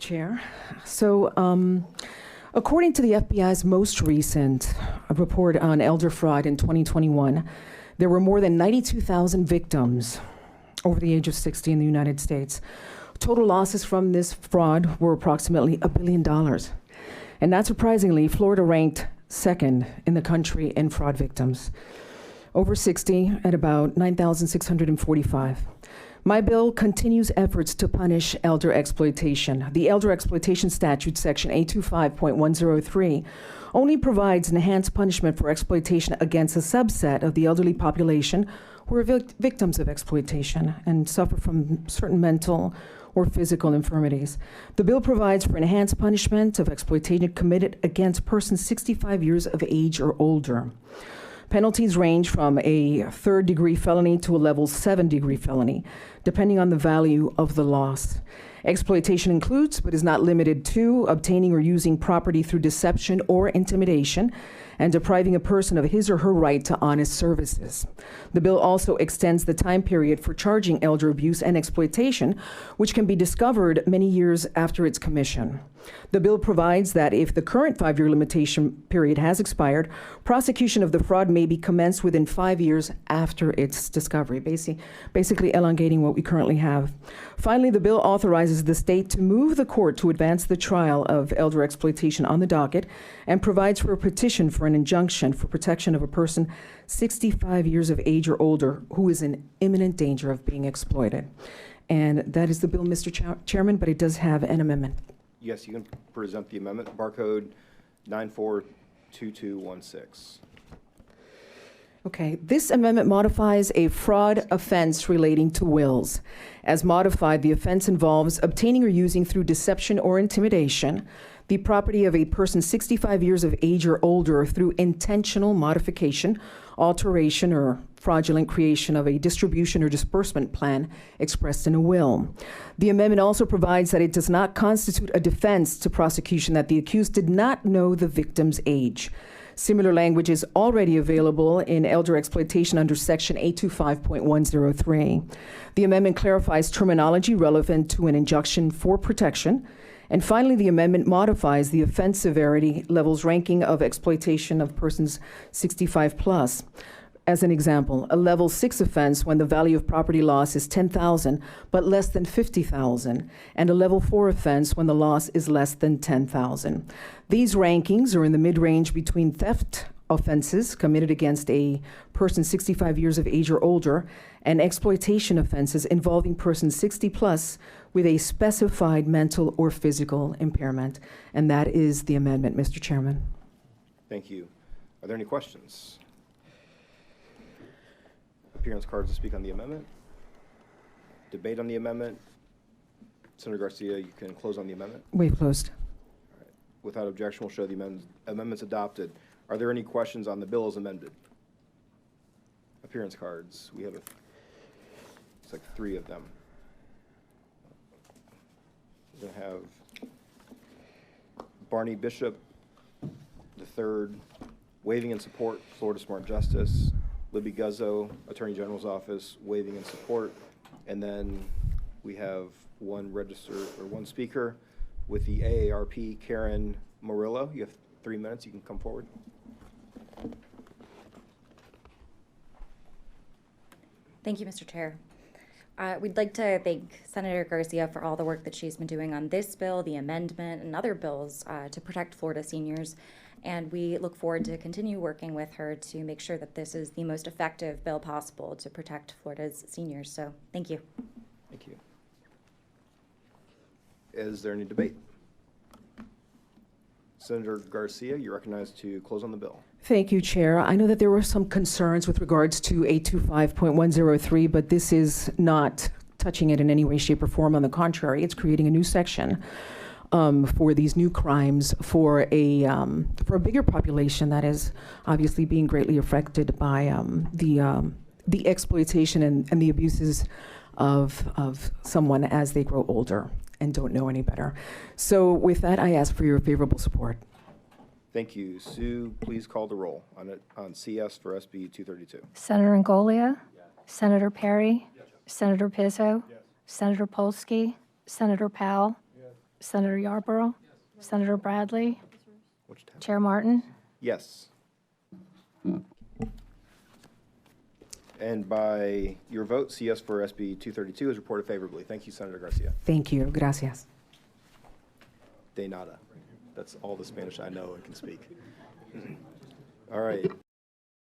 Chair. So, according to the FBI's most recent report on elder fraud in 2021, there were more than 92,000 victims over the age of 60 in the United States. Total losses from this fraud were approximately $1 billion. And not surprisingly, Florida ranked second in the country in fraud victims, over 60 at about 9,645. My bill continues efforts to punish elder exploitation. The Elder Exploitation Statute, Section 825.103, only provides enhanced punishment for exploitation against a subset of the elderly population who are victims of exploitation and suffer from certain mental or physical infirmities. The bill provides for enhanced punishment of exploitation committed against persons 65 years of age or older. Penalties range from a third-degree felony to a level 7-degree felony, depending on the value of the loss. Exploitation includes, but is not limited to, obtaining or using property through deception or intimidation, and depriving a person of his or her right to honest services. The bill also extends the time period for charging elder abuse and exploitation, which can be discovered many years after its commission. The bill provides that if the current 5-year limitation period has expired, prosecution of the fraud may be commenced within 5 years after its discovery, basically elongating what we currently have. Finally, the bill authorizes the state to move the court to advance the trial of elder exploitation on the docket and provides for a petition for an injunction for protection of a person 65 years of age or older who is in imminent danger of being exploited. And that is the bill, Mr. Chairman, but it does have an amendment. Yes, you can present the amendment, barcode 942216. Okay, this amendment modifies a fraud offense relating to wills. As modified, the offense involves obtaining or using through deception or intimidation the property of a person 65 years of age or older through intentional modification, alteration, or fraudulent creation of a distribution or disbursement plan expressed in a will. The amendment also provides that it does not constitute a defense to prosecution that the accused did not know the victim's age. Similar language is already available in elder exploitation under Section 825.103. The amendment clarifies terminology relevant to an injunction for protection. And finally, the amendment modifies the offense severity levels ranking of exploitation of persons 65 plus. As an example, a level 6 offense when the value of property loss is $10,000 but less than $50,000, and a level 4 offense when the loss is less than $10,000. These rankings are in the mid-range between theft offenses committed against a person 65 years of age or older and exploitation offenses involving persons 60 plus with a specified mental or physical impairment. And that is the amendment, Mr. Chairman. Thank you. Are there any questions? Appearance cards to speak on the amendment. Debate on the amendment. Senator Garcia, you can close on the amendment. We've closed. All right. Without objection, we'll show the amendments adopted. Are there any questions on the bill as amended? Appearance cards. We have it's like 3 of them. We're going to have Barney Bishop III, waiving in support, Florida Smart Justice. Libby Guzzo, Attorney General's Office, waiving in support. And then we have one speaker with the AARP, Karen Murillo. You have 3 minutes. You can come forward. Thank you, Mr. Chair. We'd like to thank Senator Garcia for all the work that she's been doing on this bill, the amendment, and other bills to protect Florida seniors. And we look forward to continue working with her to make sure that this is the most effective bill possible to protect Florida's seniors. So thank you. Thank you. Is there any debate? Senator Garcia, you're recognized to close on the bill. Thank you, Chair. I know that there were some concerns with regards to 825.103, but this is not touching it in any way, shape, or form. On the contrary, it's creating a new section for these new crimes for a bigger population that is obviously being greatly affected by the exploitation and the abuses of someone as they grow older and don't know any better. So with that, I ask for your favorable support. Thank you. Sue, please call the roll on CS for SB 232. Senator Ngolia? Yes. Senator Perry? Yes. Senator Pizzo? Yes. Senator Polsky? Senator Powell? Yes. Senator Yarborough, Senator Bradley, Which tab? Chair Martin. Yes. And by your vote, CS for SB 232 is reported favorably. Thank you, Senator Garcia. Thank you. Gracias. De nada. That's all the Spanish I know and can speak. All right.